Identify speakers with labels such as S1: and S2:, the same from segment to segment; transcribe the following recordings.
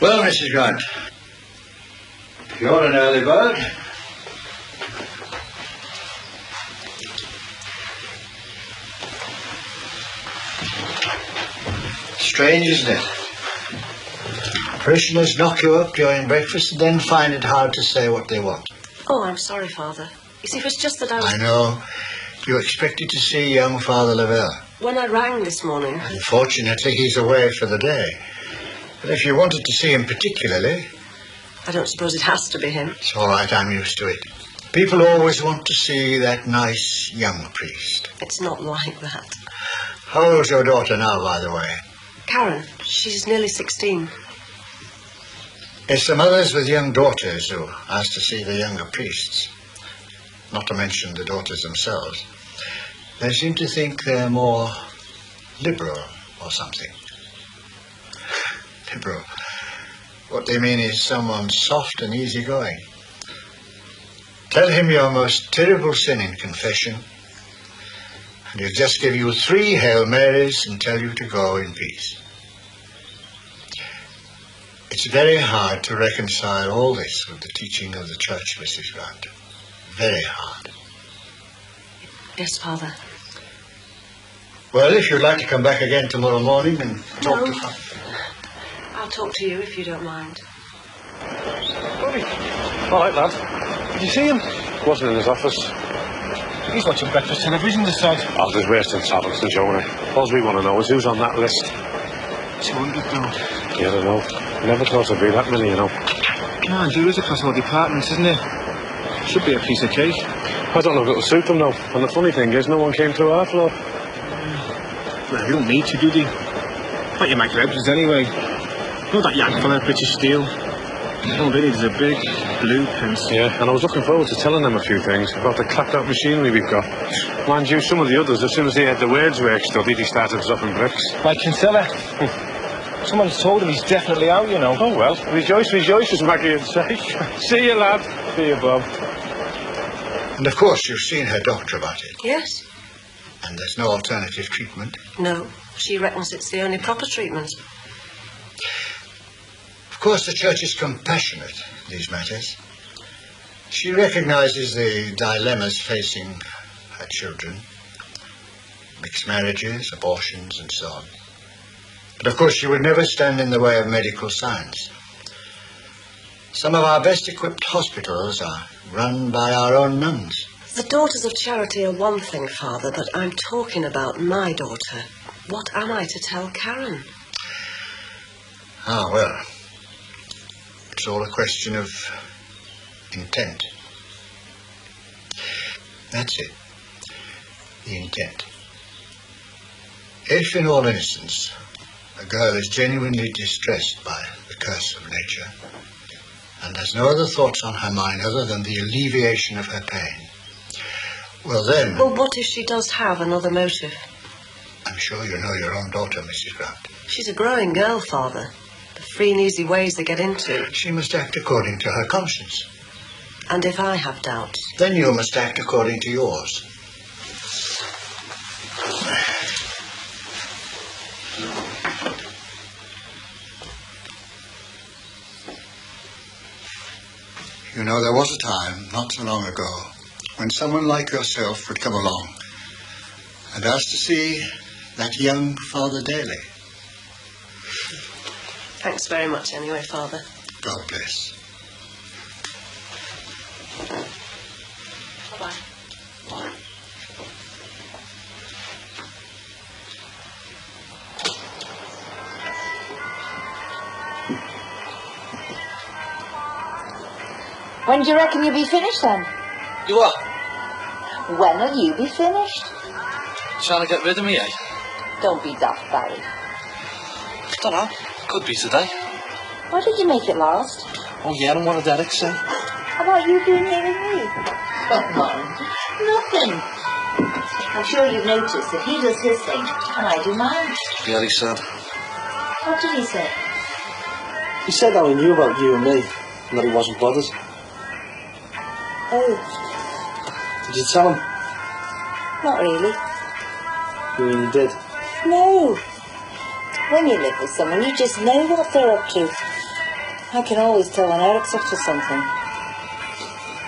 S1: Well, Mrs. Grant, you're an early bird. Strange, isn't it? Parishioners knock you up during breakfast and then find it hard to say what they want.
S2: Oh, I'm sorry, Father. You see, it was just that
S1: I know. You expected to see young Father Lavelle.
S2: When I rang this morning...
S1: Unfortunately, he's away for the day. But if you wanted to see him particularly...
S2: I don't suppose it has to be him.
S1: It's all right, I'm used to it. People always want to see that nice young priest.
S2: It's not like that.
S1: How old's your daughter now, by the way?
S2: Karen. She's nearly 16.
S1: There's some others with young daughters who ask to see the younger priests. Not to mention the daughters themselves. They seem to think they're more liberal or something. Liberal. What they mean is someone soft and easygoing. Tell him your most terrible sin in confession, and he'll just give you 3 Hail Marys and tell you to go in peace. It's very hard to reconcile all this with the teaching of the Church, Mrs. Grant. Very hard.
S2: Yes, Father.
S1: Well, if you'd like to come back again tomorrow morning and talk to Father.
S2: I'll talk to you if you don't mind.
S3: Bobby. All right, lad. Did you see him? Wasn't in his office. He's watching breakfast television this side. Oh, there's wasting tablets and showing it. All we want to know is who's on that list. 200 though. Yeah, I know. I never thought it'd be that many, you know. Can't do it across all departments, isn't it? Should be a piece of cake. I don't know if it'll suit them, though. And the funny thing is, no one came through our floor. Well, they don't need to, do they? But you make reps anyway. You know that yank fella, British Steel? All they need is a big blueprint. Yeah, and I was looking forward to telling them a few things about the clapped-out machinery we've got. Mind you, some of the others, as soon as they had the words work studied, he started dropping bricks. Like Kinsella. Someone's told him he's definitely out, you know. Oh, well, rejoice, as Maggie would say. See you, lad. See you, Bob.
S1: And of course, you've seen her doctor about it.
S2: Yes.
S1: And there's no alternative treatment?
S2: No. She reckons it's the only proper treatment.
S1: Of course, the Church is compassionate in these matters. She recognises the dilemmas facing her children. Mixed marriages, abortions, and so on. But of course, she would never stand in the way of medical science. Some of our best equipped hospitals are run by our own nuns.
S2: The Daughters of Charity are one thing, Father, but I'm talking about my daughter. What am I to tell Karen?
S1: Ah, well, it's all a question of intent. That's it. The intent. If, in all innocence, a girl is genuinely distressed by the curse of nature and has no other thoughts on her mind other than the alleviation of her pain, well then...
S2: Well, what if she does have another motive?
S1: I'm sure you know your own daughter, Mrs. Grant.
S2: She's a growing girl, Father. The free and easy ways they get into.
S1: She must act according to her conscience.
S2: And if I have doubts?
S1: Then you must act according to yours. You know, there was a time, not so long ago, when someone like yourself would come along and ask to see that young Father Daly.
S2: Thanks very much anyway, Father.
S1: God bless.
S2: Bye-bye.
S1: Bye.
S4: When do you reckon you'll be finished then?
S5: You what?
S4: When will you be finished?
S5: Trying to get rid of me, eh?
S4: Don't be daft, Barry.
S5: Don't know. Could be today.
S4: Why did you make it last?
S5: Oh yeah, and what did Derek say?
S4: About you being here with me? Come on. Nothing. I'm sure you've noticed that he does his thing and I do mine.
S5: Yeah, he said.
S4: What did he say?
S5: He said how he knew about you and me, and that he wasn't bothered.
S4: Oh.
S5: Did you tell him?
S4: Not really.
S5: You mean you did?
S4: No. When you live with someone, you just know what they're up to. I can always tell when Eric's up to something.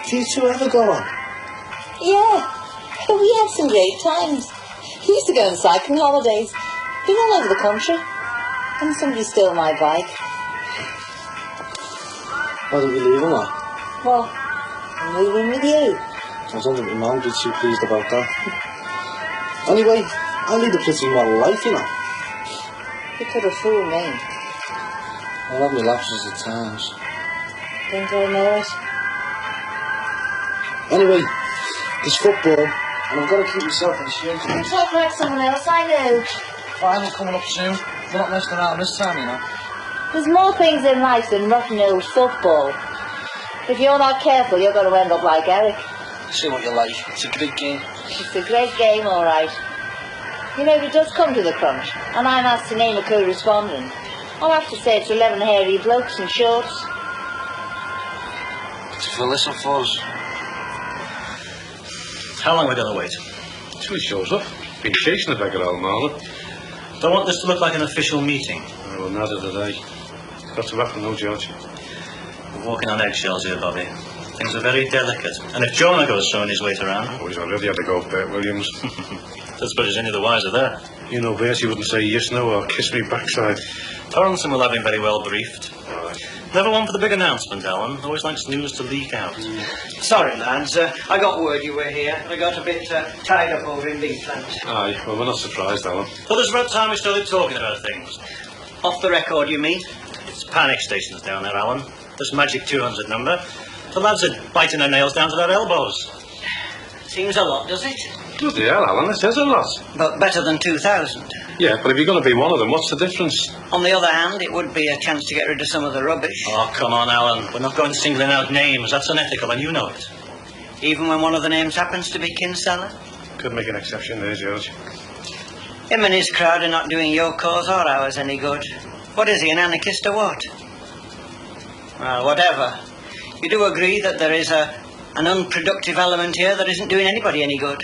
S5: Do you two ever go on?
S4: Yeah, we had some great times. We used to go on cycling holidays. Been all over the country. And somebody stole my bike.
S5: Why don't we leave him on?
S4: Well, I'm moving with you.
S5: I don't think my mum would be too pleased about that. Anyway, I lead a pretty model life, you know.
S4: You could have fooled me.
S5: I'll have my lapses at times.
S4: Don't I know it?
S5: Anyway, there's football, and I've got to keep myself in shape.
S4: You talk like someone else I know.
S5: Final's coming up soon. We're not messing around this time, you know.
S4: There's more things in life than rotten old football. If you're not careful, you're going to end up like Eric.
S5: See what you like. It's a great game.
S4: It's a great game, all right. You know, if it does come to the crunch, and I'm asked to name a co-respondent, I'll have to say it's 11 hairy blokes in shorts.
S5: To fill this up for us.
S6: How long are we going to wait?
S3: Till he shows up. Been chasing the beggar all morning.
S6: Don't want this to look like an official meeting.
S3: Oh, well, neither did I. Got to happen, though, George.
S6: We're walking on eggshells here, Bobby. Things are very delicate. And if Jonah goes throwing his weight around...
S3: Oh, he's already had to go, Bert Williams.
S6: That's but as any of the wiser there.
S3: You know, Bertie wouldn't say yes, no, or kiss me backside.
S6: Torranson will have him very well briefed. Never one for the big announcement, Alan. Always likes news to leak out.
S7: Sorry, lads. I got word you were here. I got a bit tied up over in Big Plant.
S3: Aye, well, we're not surprised, Alan.
S6: Well, there's about time we started talking about things.
S7: Off the record, you mean?
S6: It's panic stations down there, Alan. This magic 200 number. The lads are biting their nails down to their elbows.
S7: Seems a lot, does it?
S3: Bloody hell, Alan, it is a lot.
S7: But better than 2,000.
S3: Yeah, but if you're going to be one of them, what's the difference?
S7: On the other hand, it would be a chance to get rid of some of the rubbish.
S6: Oh, come on, Alan. We're not going singling out names. That's unethical, and you know it.
S7: Even when one of the names happens to be Kinsella?
S3: Could make an exception there, George.
S7: Him and his crowd are not doing your cause or ours any good. What is he, an anarchist or what? Well, whatever. You do agree that there is an unproductive element here that isn't doing anybody any good?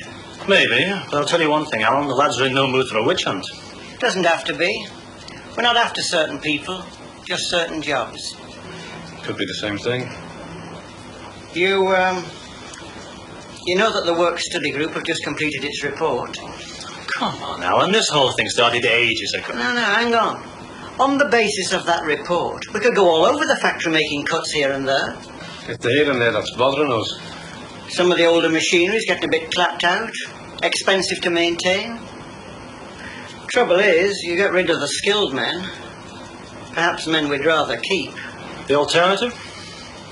S6: Maybe, but I'll tell you one thing, Alan. The lads are in no mood for a witch hunt.
S7: Doesn't have to be. We're not after certain people, just certain jobs.
S3: Could be the same thing.
S7: You know that the work study group have just completed its report?
S6: Come on, Alan. This whole thing started ages ago.
S7: No, hang on. On the basis of that report, we could go all over the factory making cuts here and there.
S3: It's the here and there that's bothering us.
S7: Some of the older machinery's getting a bit clapped out, expensive to maintain. Trouble is, you get rid of the skilled men, perhaps men we'd rather keep.
S6: The alternative?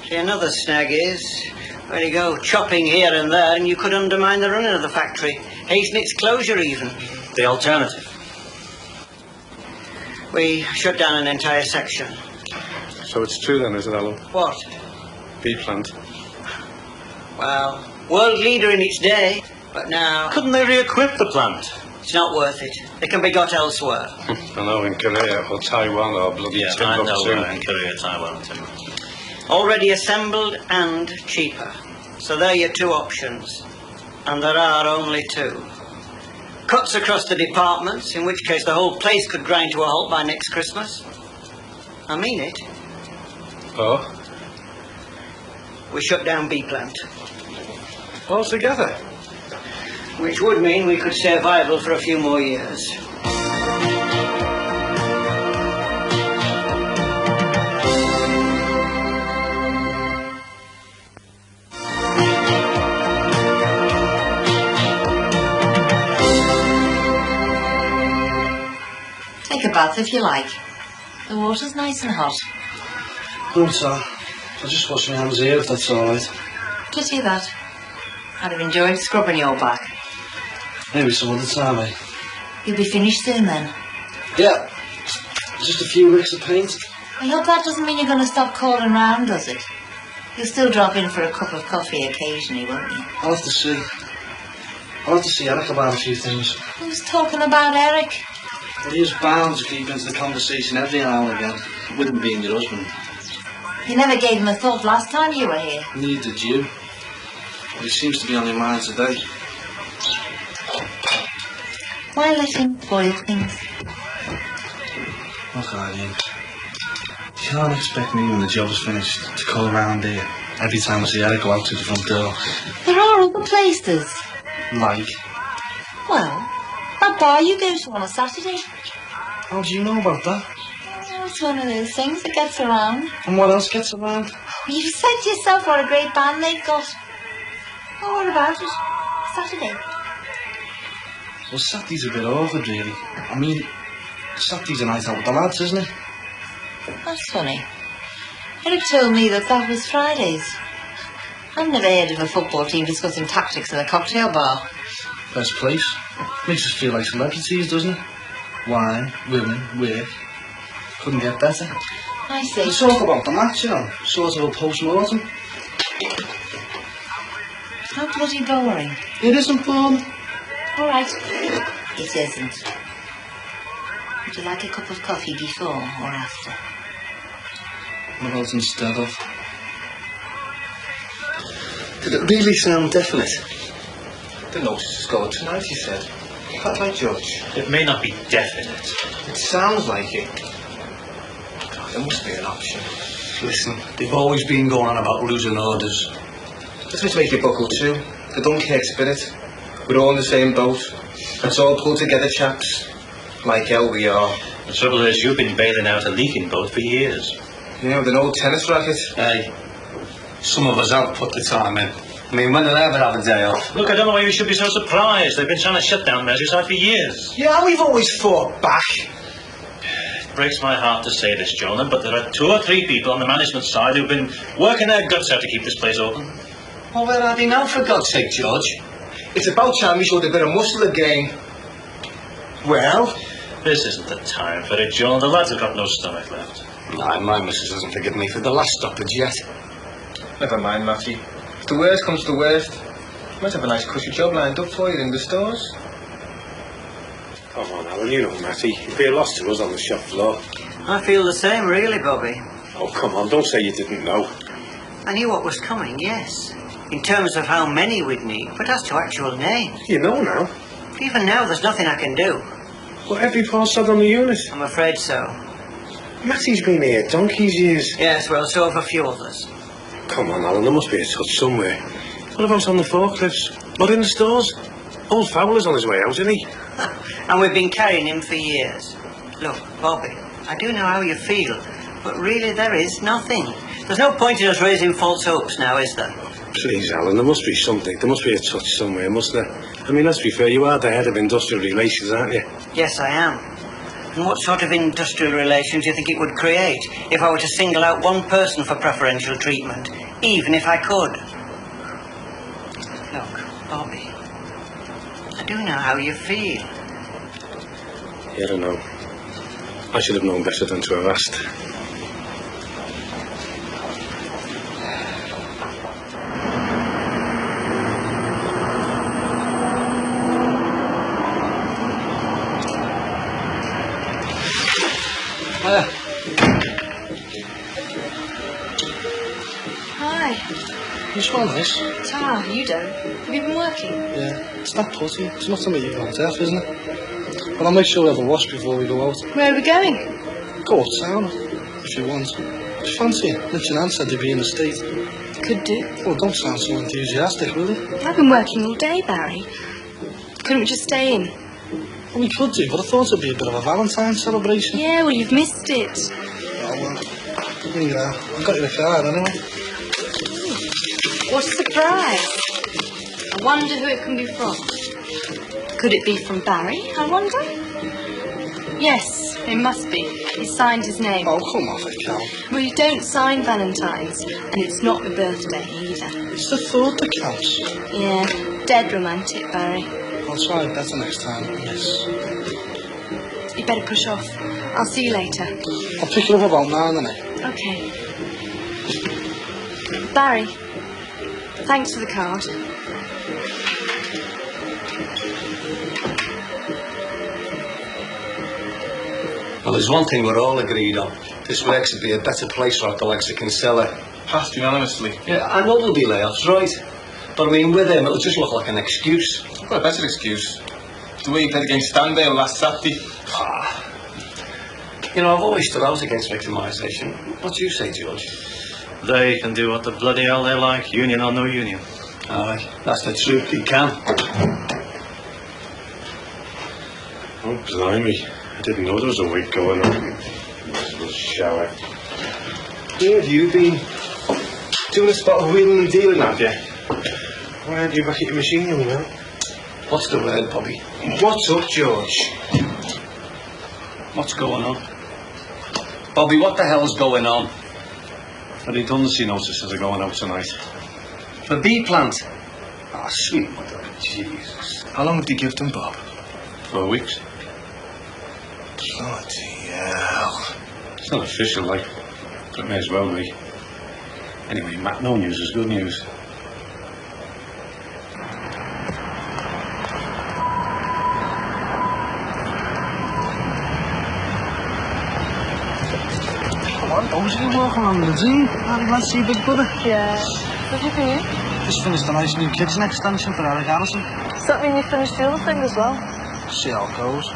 S7: See, another snag is, where you go, chopping here and there, and you could undermine the running of the factory, hasten its closure even.
S6: The alternative?
S7: We shut down an entire section.
S3: So it's true then, is it, Alan?
S7: What?
S3: Bee plant.
S7: Well, world leader in its day, but now...
S6: Couldn't they re-equip the plant?
S7: It's not worth it. They can be got elsewhere.
S3: I know, in Korea or Taiwan or bloody
S6: Yeah, I know
S3: Timbuktu.
S6: in Korea, Taiwan too.
S7: Already assembled and cheaper. So there are your two options. And there are only two. Cuts across the departments, in which case the whole place could grind to a halt by next Christmas. I mean it.
S3: Oh?
S7: We shut down B plant.
S3: Altogether?
S7: Which would mean we could stay viable for a few more years.
S4: Take a bath if you like. The water's nice and hot.
S5: Good, sir. I'll just wash my hands here if that's all right.
S4: Pity that. I'd have enjoyed scrubbing your back.
S5: Maybe some other time, eh?
S4: You'll be finished soon then.
S5: Yeah. Just a few wicks of paint.
S4: I hope that doesn't mean you're going to stop calling round, does it? You'll still drop in for a cup of coffee occasionally, won't you?
S5: I'll have to see. I'll have to see Eric about a few things.
S4: Who's talking about Eric?
S5: But he is bound to keep into the conversation every now and again. Wouldn't being your husband.
S4: You never gave him a thought last time you were here.
S5: Neither did you. But he seems to be on your mind today.
S4: Why let him spoil things?
S5: What can I do? can't expect me when the job's finished to call around here every time I see Eric go out to the front door.
S4: There are other places.
S5: Like,
S4: Well, that bar you go to on a Saturday.
S5: how do you know about that?
S4: Oh, it's one of those things that gets around.
S5: And what else gets around?
S4: You've said to yourself what a great band they've got. Oh, what about it? Saturday.
S5: Well, Saturday's a bit awkward, really. I mean, Saturday's a night out with the lads, isn't it?
S4: That's funny. Eric told me that was Fridays. I've never heard of a football team discussing tactics in a cocktail bar.
S5: Best place. Makes us feel like celebrities, doesn't it? Wine, women, work. Couldn't get better.
S4: I see.
S5: We talk about the match, you know, sort of a post-mortem.
S4: How bloody boring.
S5: It isn't boring.
S4: All right. It isn't. Would you like a cup of coffee before or after?
S5: What else instead of? Did it really sound definite? The notice is going tonight, he said. That's my judge.
S6: It may not be definite.
S5: It sounds like it. God, there must be an option. Listen, they've always been going on about losing orders. Let's just make it buckle too. The Dunkirk spirit. We're all in the same boat. Let's all pull together, chaps. Like hell we are.
S6: The trouble is, you've been bailing out a leaking boat for years.
S5: Yeah, with an old tennis racket.
S8: Hey, some of us have put the time in. I mean, when did I ever have a day off?
S6: Look, I don't know why you should be so surprised. They've been trying to shut down Merseyside for years.
S5: Yeah, we've always fought back.
S6: It breaks my heart to say this, Jonah, but there are 2 or 3 people on the management side who've been working their guts out to keep this place open.
S8: Well, where are they now, for God's sake, George?
S5: It's about time we showed a bit of muscle again. Well?
S6: This isn't the time for it, Jonah. The lads have got no stomach left.
S8: Nah, my missus hasn't forgiven me for the last stoppage yet.
S5: Never mind, Matty. If the worst comes to the worst, you might have a nice cushy job lined up for you in the stores.
S3: Come on, Alan, you know Matty. You'd be a loss to us on the shop floor.
S7: I feel the same, really, Bobby.
S3: Oh, come on, don't say you didn't know.
S7: I knew what was coming, yes. In terms of how many we'd need, but as to actual names.
S3: You know now.
S7: Even now, there's nothing I can do.
S3: Well, every pass had on the unit.
S7: I'm afraid so.
S3: Matty's been here donkey's years.
S7: Yes, well, so have a few others.
S3: Come on, Alan, there must be a touch somewhere. What about on the forklifts? Or in the stores? Old Fowler's on his way out, isn't he?
S7: And we've been carrying him for years. Look, Bobby, I do know how you feel, but really there is nothing. There's no point in us raising false hopes now, is there?
S3: Please, Alan, there must be something. There must be a touch somewhere, must there? I mean, let's be fair, you are the head of industrial relations, aren't you?
S7: Yes, I am. And what sort of industrial relations do you think it would create if I were to single out one person for preferential treatment, even if I could? Look, Bobby, I do know how you feel.
S3: Yeah, I don't know. I should have known better than to have asked.
S4: Hi.
S5: You smell nice.
S4: Ah, you don't. Have you been working?
S5: Yeah, it's that putty. It's not something you can't have, isn't it? But I'll make sure we have a wash before we go out.
S4: Where are we going?
S5: Go uptown, if you want. Do you fancy it? Mitch and Anne said they'd be in the state.
S4: Could do.
S5: Well, don't sound so enthusiastic, will you?
S9: I've been working all day, Barry. Couldn't we just stay in?
S5: Well, we could do, but I thought it'd be a bit of a Valentine's celebration.
S9: Yeah, well, you've missed it.
S5: Oh, well, here you are. I've got you a card, anyway.
S9: What a surprise. I wonder who it can be from. Could it be from Barry, I wonder? Yes, it must be. He signed his name.
S5: Oh, come off it, Cal.
S9: Well, you don't sign Valentine's, and it's not the birthday either.
S5: It's the thought that counts.
S9: Yeah, dead romantic, Barry.
S5: I'll try it better next time, yes.
S9: You better push off. I'll see you later.
S5: I'll pick you up about 9, innit?
S9: Okay. Barry, thanks for the card.
S8: Well, there's one thing we're all agreed on. This works would be a better place for the likes of Kinsella.
S5: Passed unanimously.
S8: Yeah, I know there'll be layoffs, right? But I mean, with him, it'll just look like an excuse.
S5: Well, a better excuse. The way you played against Standale last Saturday.
S8: You know, I've always stood out against victimisation. What do you say, George?
S6: They can do what the bloody hell they like, union or no union.
S8: Aye, that's the truth, he can.
S3: Oh, blimey. I didn't know there was a week going on. This shower. Where have you been? Doing a spot of wheeling and dealing, have you? Why aren't you back at your machine, young man?
S8: What's the word, Bobby?
S3: What's up, George?
S8: What's going on? Bobby, what the hell's going on?
S3: The redundancy notices are going out tonight.
S8: The bee plant? Ah, sweet mother of Jesus.
S3: How long did you give them, Bob?
S6: 4 weeks.
S3: Bloody hell.
S6: It's not official, like, but it may as well be. Anyway, Matt, no news is good news.
S5: Was you walking along the zoo? How did you see Big Brother?
S9: Yeah. What did you do?
S5: Just finished a nice new kitchen extension for Eric Harrison.
S9: Does that mean you finished the other thing as well?
S5: See how it goes.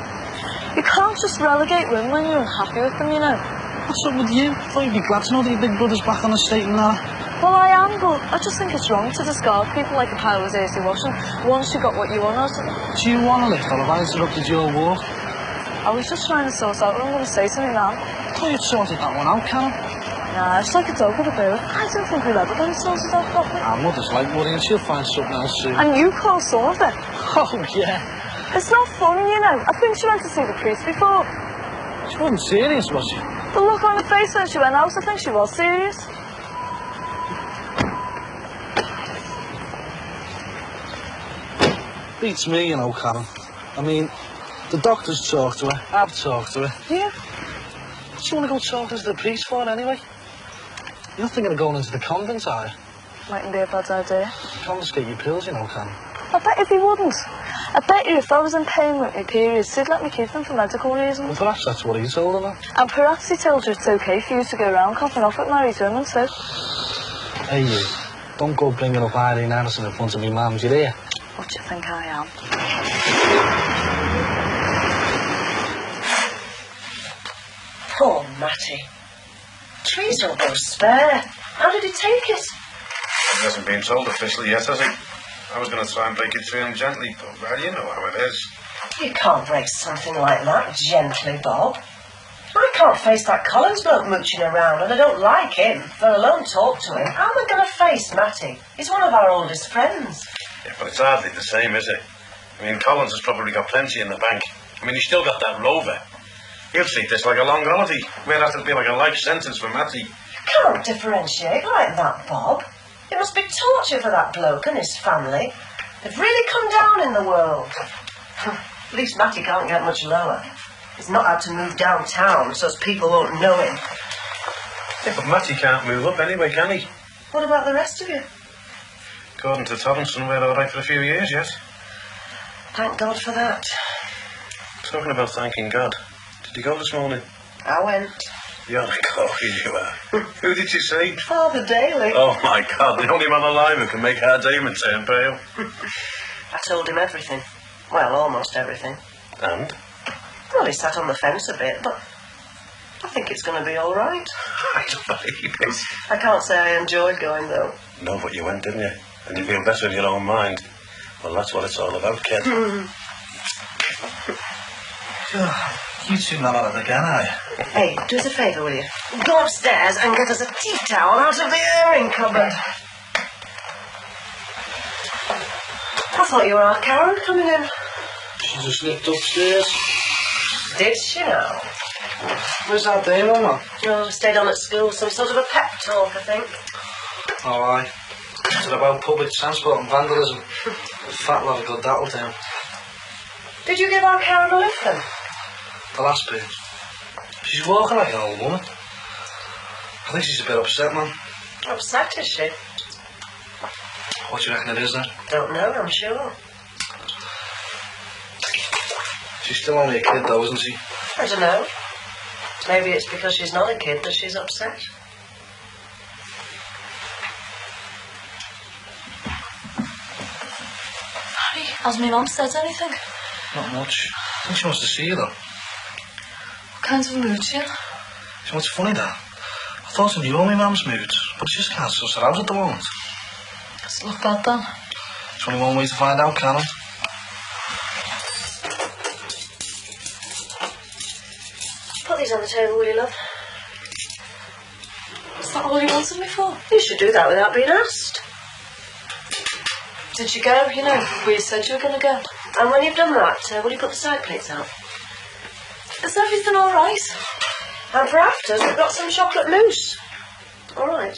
S9: You can't just relegate women when you're unhappy with them, you know.
S5: What's up with you? Thought you'd be glad to know that your Big Brother's back on the state and that.
S9: Well, I am, but I just think it's wrong to discard people like a pile of dirty washing once you got what you want out of them.
S5: Do you want a lift, or have I interrupted your walk?
S9: I was just trying to sort out what I'm going to say to me now.
S5: I thought you'd sorted that one out, Karen.
S9: Nah, it's like a dog with a bone. I don't think we'll ever get it sorted out properly.
S5: Our mother's like worrying she'll find something else soon.
S9: And you can't solve it.
S5: Oh, yeah.
S9: It's not funny, you know. I think she went to see the priest before.
S5: She wasn't serious, was she?
S9: The look on her face when she went out, I think she was serious.
S5: Beats me, you know, Karen. I mean, the doctors talked to her, I've talked to her.
S9: Yeah.
S5: What do you want to go talking to the priest for, anyway? You're not thinking of going into the convent, are you?
S9: Mightn't be a bad idea.
S5: Confiscate your pills, you know, Karen.
S9: I bet if he wouldn't. I bet you if I was in pain with my periods, he'd let me keep them for medical reasons.
S5: Well, perhaps that's what he told her.
S9: And perhaps he told you it's okay for you to go around coughing off at married women, too.
S5: Hey, you. Don't go bringing up Irene Anderson in front of me, mum, you hear?
S9: What do you think I am?
S2: Poor Matty. Trees don't go spare. How did he take it?
S3: He hasn't been told officially yet, has he? I was going to try and break it to him gently, but, well, you know how it is.
S2: You can't break something like that gently, Bob. I can't face that Collins bloke mooching around, and I don't like him, let alone talk to him. How am I going to face Matty? He's one of our oldest friends.
S3: Yeah, but it's hardly the same, is it? I mean, Collins has probably got plenty in the bank. I mean, he's still got that rover. He'll treat this like a long holiday, whereas it'll be like a life sentence for Matty.
S2: You can't differentiate like that, Bob. It must be torture for that bloke and his family. They've really come down in the world. At least Matty can't get much lower. He's not had to move downtown so as people won't know him.
S3: Yeah, but Matty can't move up anyway, can he?
S2: What about the rest of you?
S3: According to Torrington, we're all right for a few years yet.
S2: Thank God for that.
S3: Talking about thanking God, did you go this morning?
S2: I went.
S3: You're a coffee, you are. Who did you see?
S2: Father Daly.
S3: Oh, my God, the only man alive who can make our Damon turn pale.
S2: I told him everything. Well, almost everything.
S3: And?
S2: Well, he sat on the fence a bit, but I think it's going to be all right.
S3: I don't believe it.
S2: I can't say I enjoyed going, though.
S3: No, but you went, didn't you? And you feel better in your own mind. Well, that's what it's all about, kid.
S5: You two not at it again, are you?
S2: Hey, do us a favour, will you? Go upstairs and get us a tea towel out of the airing cupboard. I thought you were our Karen coming in.
S5: She just nipped upstairs.
S2: Did she now?
S5: Where's that Damon, man?
S2: Oh, stayed on at school, some sort of a pep talk, I think.
S5: Oh, aye. It's about public transport and vandalism. The fat lad got that'll do.
S2: Did you give our Karen a lift then?
S5: The last bit. She's walking like an old woman. I think she's a bit upset, man.
S2: Upset, is she?
S5: What do you reckon it is, then?
S2: Don't know, I'm sure.
S5: She's still only a kid, though, isn't she?
S2: I don't know. Maybe it's because she's not a kid that she's upset.
S9: Harry, has my mum said anything?
S5: Not much. I think she wants to see you, though.
S2: kinds of moods, yeah?
S5: So what's funny, Dad? I thought I knew all my mum's moods, but I just can't suss her out at the moment.
S2: Does it look bad, then?
S5: There's only one way to find out, can't it?
S2: Put these on the table, will you, love?
S9: Is that all you wanted me for?
S2: You should do that without being asked.
S9: Did you go? You know, where you said you were going to go.
S2: And when you've done that, will you put the side plates out?
S9: Is everything all right?
S2: And for afters, we've got some chocolate mousse. All right.